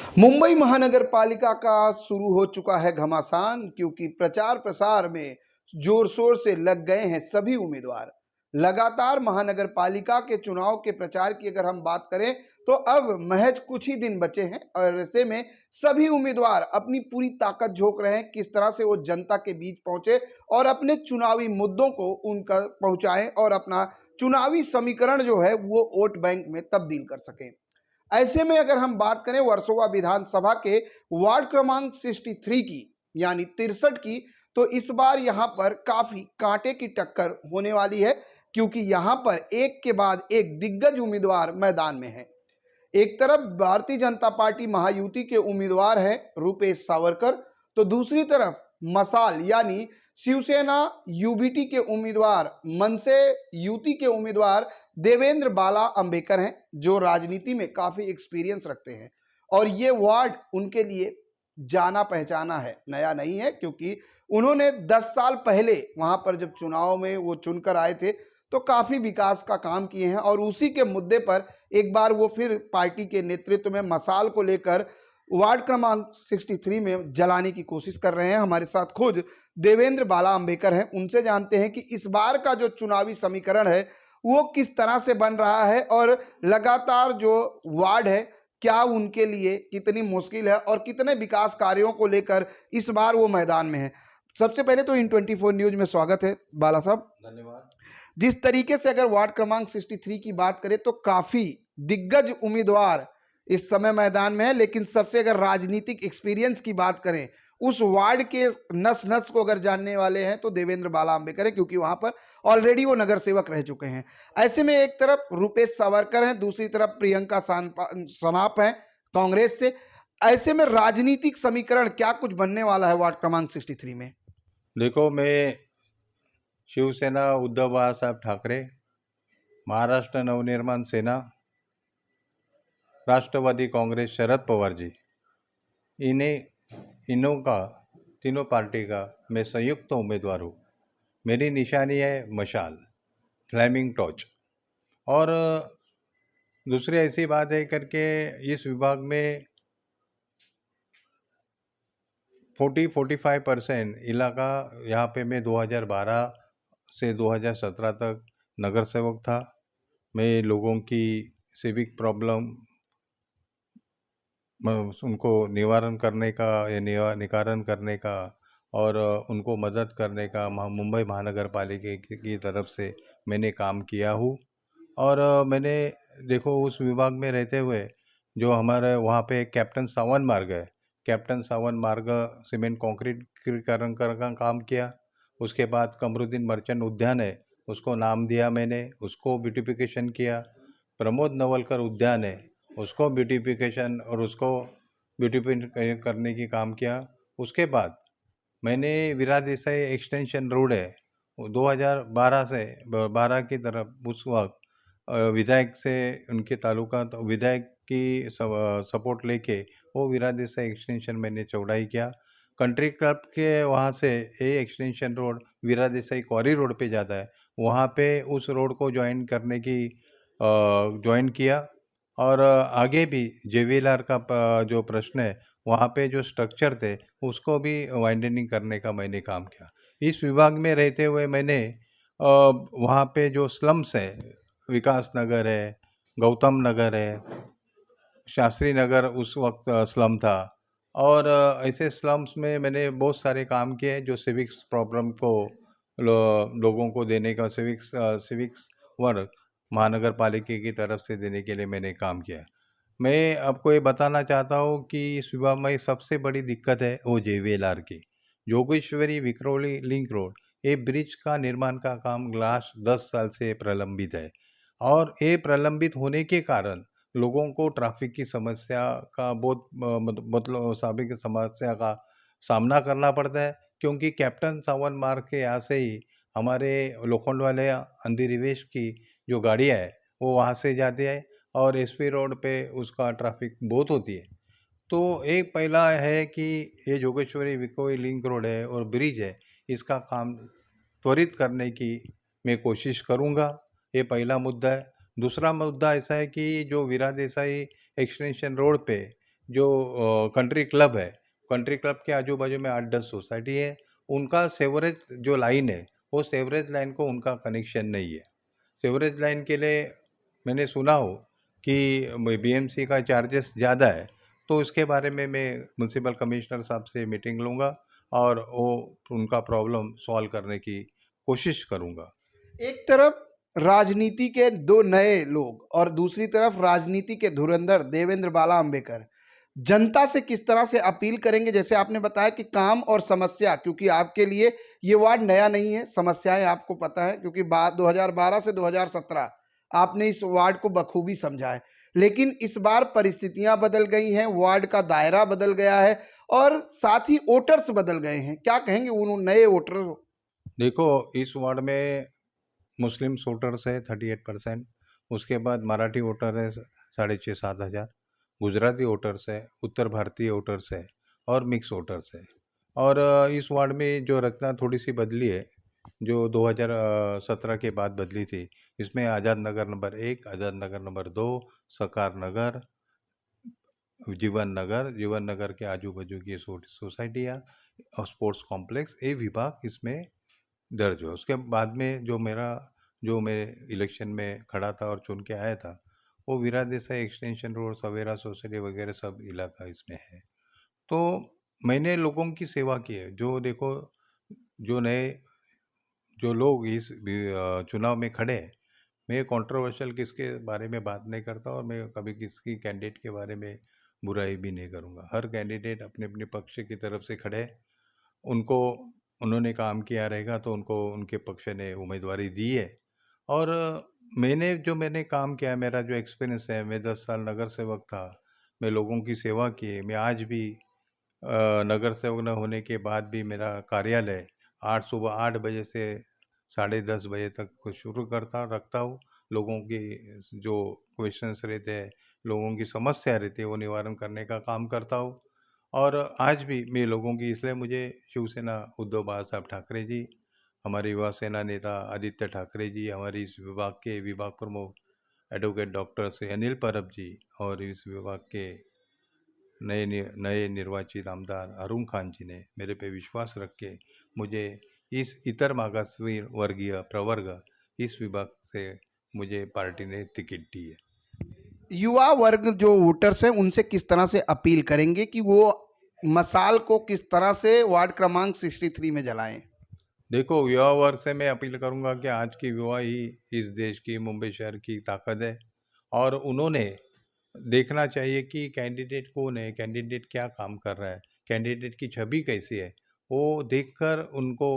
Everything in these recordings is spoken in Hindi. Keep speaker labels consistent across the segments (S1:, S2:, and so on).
S1: मुंबई महानगर पालिका का शुरू हो चुका है घमासान, क्योंकि प्रचार प्रसार में जोर शोर से लग गए हैं सभी उम्मीदवार। लगातार महानगर पालिका के चुनाव के प्रचार की अगर हम बात करें तो अब महज कुछ ही दिन बचे हैं और ऐसे में सभी उम्मीदवार अपनी पूरी ताकत झोंक रहे हैं किस तरह से वो जनता के बीच पहुंचे और अपने चुनावी मुद्दों को उनका पहुंचाएं और अपना चुनावी समीकरण जो है वो वोट बैंक में तब्दील कर सकें। ऐसे में अगर हम बात करें वर्सोवा विधानसभा के वार्ड क्रमांक 63 की यानी 63 की, तो इस बार यहां पर काफी कांटे की टक्कर होने वाली है, क्योंकि यहां पर एक के बाद एक दिग्गज उम्मीदवार मैदान में है। एक तरफ भारतीय जनता पार्टी महायुति के उम्मीदवार हैं रुपेश सावरकर, तो दूसरी तरफ मसाल यानी शिवसेना यूबीटी के उम्मीदवार मनसे युति के उम्मीदवार देवेंद्र बाला अंबेकर हैं, जो राजनीति में काफी एक्सपीरियंस रखते हैं और ये वार्ड उनके लिए जाना पहचाना है, नया नहीं है, क्योंकि उन्होंने 10 साल पहले वहां पर जब चुनाव में वो चुनकर आए थे तो काफी विकास का काम किए हैं और उसी के मुद्दे पर एक बार वो फिर पार्टी के नेतृत्व में मसाल को लेकर वार्ड क्रमांक 63 में जलाने की कोशिश कर रहे हैं। हमारे साथ खुद देवेंद्र बाला अंबेकर हैं, उनसे जानते हैं कि इस बार का जो चुनावी समीकरण है वो किस तरह से बन रहा है और लगातार जो वार्ड है क्या उनके लिए कितनी मुश्किल है और कितने विकास कार्यों को लेकर इस बार वो मैदान में है। सबसे पहले तो इन 24 न्यूज में स्वागत है बाला साहब।
S2: धन्यवाद।
S1: जिस तरीके से अगर वार्ड क्रमांक 63 की बात करें तो काफी दिग्गज उम्मीदवार इस समय मैदान में है, लेकिन सबसे अगर राजनीतिक एक्सपीरियंस की बात करें उस वार्ड के नस नस को अगर जानने वाले हैं तो देवेंद्र बाला अंबेकर है, क्योंकि वहां पर ऑलरेडी वो नगर सेवक रह चुके हैं। ऐसे में एक तरफ रुपेश सावरकर हैं, दूसरी तरफ प्रियंका सनाप हैं कांग्रेस से। ऐसे में राजनीतिक समीकरण क्या कुछ बनने वाला है वार्ड क्रमांक 63 में?
S2: देखो, मैं शिवसेना उद्धव बाळासाहेब ठाकरे, महाराष्ट्र नवनिर्माण सेना, राष्ट्रवादी कांग्रेस शरद पवार जी, इन्हों का तीनों पार्टी का मैं संयुक्त उम्मीदवार हूँ। मेरी निशानी है मशाल, फ्लैमिंग टॉर्च। और दूसरी ऐसी बात है करके इस विभाग में 40-45% इलाका यहाँ पे मैं 2012 से 2017 तक नगर सेवक था। मैं लोगों की सिविक प्रॉब्लम उनको निवारण करने का या निवारण करने का और उनको मदद करने का मुंबई महानगर पालिका की तरफ से मैंने काम किया हूँ। और मैंने देखो उस विभाग में रहते हुए जो हमारे वहाँ पे कैप्टन सावन मार्ग है, कैप्टन सावन मार्ग सीमेंट कंक्रीटीकरण का काम किया। उसके बाद कमरुद्दीन मर्चेंट उद्यान है, उसको नाम दिया मैंने, उसको ब्यूटिफिकेशन किया। प्रमोद नवलकर उद्यान है, उसको ब्यूटिफिकेशन और उसको ब्यूटिफिकेशन करने की काम किया। उसके बाद मैंने विरा देसाई एक्सटेंशन रोड है, 2012 से 12 की तरफ उस वक्त विधायक से उनके तालुका तो विधायक की सपोर्ट लेके वो विरा देसाई एक्सटेंशन मैंने चौड़ाई किया। कंट्री क्लब के वहाँ से ये एक्सटेंशन रोड विरा देसाई क्वारी रोड पे जाता है, वहाँ पे उस रोड को ज्वाइन करने की ज्वाइन किया। और आगे भी जेवीएलआर का जो प्रश्न है वहाँ पे जो स्ट्रक्चर थे उसको भी वाइंडनिंग करने का मैंने काम किया। इस विभाग में रहते हुए मैंने वहाँ पे जो स्लम्स है, विकास नगर है, गौतम नगर है, शास्त्री नगर उस वक्त स्लम था। और ऐसे स्लम्स में मैंने बहुत सारे काम किए हैं जो सिविक्स प्रॉब्लम को लोगों को देने का सिविक्स वर्क महानगर पालिका की तरफ से देने के लिए मैंने काम किया। मैं आपको ये बताना चाहता हूँ कि इस विभाग में सबसे बड़ी दिक्कत है वो जेवीएलआर की। जोगेश्वरी विक्रोली लिंक रोड, ये ब्रिज का निर्माण का काम लास्ट 10 साल से प्रलंबित है और ये प्रलंबित होने के कारण लोगों को ट्रैफिक की समस्या का बहुत मतलब ट्रैफिक की समस्या का सामना करना पड़ता है, क्योंकि कैप्टन सावन मार्ग के यहाँ से ही हमारे लोखंड वाले अंधेरीवेश की जो गाड़ियाँ है वो वहाँ से जाती है और एसपी रोड पे उसका ट्रैफिक बहुत होती है। तो एक पहला है कि ये जोगेश्वरी विकोई लिंक रोड है और ब्रिज है, इसका काम त्वरित करने की मैं कोशिश करूँगा। ये पहला मुद्दा है। दूसरा मुद्दा ऐसा है कि जो वीरा देसाई एक्सटेंशन रोड पे जो कंट्री क्लब है, कंट्री क्लब के आजू-बाजू में 8-10 सोसाइटी है, उनका सीवरेज जो लाइन है, वो सीवरेज लाइन को उनका कनेक्शन नहीं है। सीवरेज लाइन के लिए मैंने सुना हो कि बीएमसी का चार्जेस ज़्यादा है, तो उसके बारे में मैं म्युनिसिपल कमिश्नर साहब से मीटिंग लूँगा और वो उनका प्रॉब्लम सॉल्व करने की कोशिश करूँगा।
S1: एक तरफ राजनीति के दो नए लोग और दूसरी तरफ राजनीति के धुरंधर देवेंद्र बाला अंबेकर जनता से किस तरह से अपील करेंगे? जैसे आपने बताया कि काम और समस्या, क्योंकि आपके लिए ये वार्ड नया नहीं है, समस्याएं आपको पता है, क्योंकि 2012 से 2017 आपने इस वार्ड को बखूबी समझा है। लेकिन इस बार परिस्थितियां बदल गई हैं, वार्ड का दायरा बदल गया है और साथ ही वोटर्स बदल गए हैं। क्या कहेंगे उन नए वोटर्स को?
S2: देखो, इस वार्ड में मुस्लिम वोटर्स है 38%, उसके बाद मराठी वोटर है 6,500-7 हज़ार, गुजराती वोटर्स है, उत्तर भारतीय वोटर्स है और मिक्स वोटर्स है। और इस वार्ड में जो रचना थोड़ी-सी बदली है, जो 2017 के बाद बदली थी, इसमें आज़ाद नगर नंबर 1, आज़ाद नगर नंबर 2, सकार नगर, जीवन नगर के आजू-बाजू की सोसाइटियाँ और स्पोर्ट्स कॉम्प्लेक्स, ये विभाग इसमें दर्ज हुआ। उसके बाद में जो मैं इलेक्शन में खड़ा था और चुन के आया था, वो वीरा देसाई एक्सटेंशन रोड, सवेरा सोसाइटी वगैरह सब इलाका इसमें है। तो मैंने लोगों की सेवा की है। जो देखो, जो नए जो लोग चुनाव में खड़े हैं, मैं कंट्रोवर्शियल किसके बारे में बात नहीं करता और मैं कभी किसी कैंडिडेट के बारे में बुराई भी नहीं करूँगा। हर कैंडिडेट अपने-अपने पक्ष की तरफ से खड़े है। उनको उन्होंने काम किया रहेगा तो उनको उनके पक्ष ने उम्मीदवारी दी है। और मैंने काम किया है, मेरा जो एक्सपीरियंस है, मैं 10 साल नगर सेवक था, मैं लोगों की सेवा की है। मैं आज भी नगर सेवक न होने के बाद भी मेरा कार्यालय सुबह 8 बजे से साढ़े 10 बजे तक को शुरू रखता हूँ। लोगों की जो क्वेश्चंस रहते हैं, लोगों की समस्या रहती है, वो निवारण करने का काम करता हूँ। और आज भी मैं लोगों की, इसलिए मुझे शिवसेना उद्धव बाला साहब ठाकरे जी, हमारे युवा सेना नेता आदित्य ठाकरे जी, हमारी इस विभाग के विभाग प्रमुख एडवोकेट डॉक्टर श्री अनिल परब जी और इस विभाग के नए निर्वाचित आमदार अरुण खान जी ने मेरे पे विश्वास रख के मुझे इस इतर मागासवर्गीय प्रवर्ग इस विभाग से मुझे पार्टी ने टिकट दी है।
S1: युवा वर्ग जो वोटर्स हैं उनसे किस तरह से अपील करेंगे कि वो मसाल को किस तरह से वार्ड क्रमांक 63 में जलाएं?
S2: देखो, युवा वर्ग से मैं अपील करूंगा कि आज की युवा ही इस देश की, मुंबई शहर की ताकत है। और उन्होंने देखना चाहिए कि कैंडिडेट कौन है, कैंडिडेट क्या काम कर रहा है, कैंडिडेट की छवि कैसी है, वो देखकर उनको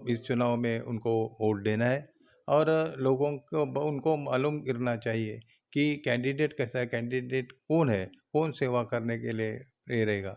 S2: इस चुनाव में उनको वोट देना है। और लोगों को उनको मालूम करना चाहिए कि कैंडिडेट कैसा है, कैंडिडेट कौन है, कौन सेवा करने के लिए ये रहेगा।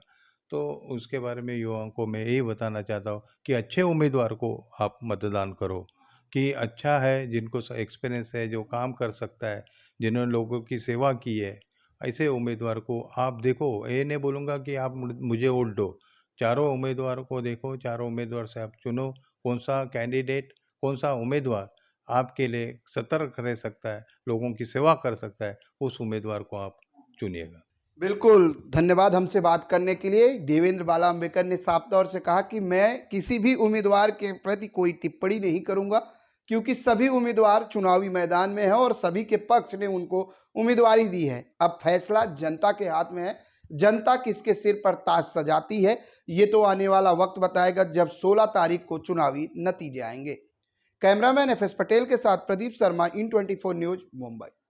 S2: तो उसके बारे में युवाओं को मैं यही बताना चाहता हूँ कि अच्छे उम्मीदवार को आप मतदान करो, कि अच्छा है, जिनको एक्सपीरियंस है, जो काम कर सकता है, जिन्होंने लोगों की सेवा की है, ऐसे उम्मीदवार को आप देखो। ये नहीं बोलूँगा कि आप मुझे वोट दो। चारों उम्मीदवारों को देखो, चारों उम्मीदवार से आप चुनो, कौन-सा कैंडिडेट, कौन-सा उम्मीदवार आपके लिए सतर्क रह सकता है, लोगों की सेवा कर सकता है, उस उम्मीदवार को आप चुनिएगा।
S1: बिल्कुल, धन्यवाद हमसे बात करने के लिए। देवेंद्र बाला अंबेकर ने साफ तौर से कहा कि मैं किसी भी उम्मीदवार के प्रति कोई टिप्पणी नहीं करूंगा, क्योंकि सभी उम्मीदवार चुनावी मैदान में हैं और सभी के पक्ष ने उनको उम्मीदवारी दी है। अब फैसला जनता के हाथ में है। जनता किसके सिर पर ताज सजाती है, ये तो आने वाला वक्त बताएगा, जब 16 तारीख को चुनावी नतीजे आएंगे। कैमरामैन एफ एस पटेल के साथ प्रदीप शर्मा, इन 24 न्यूज, मुंबई।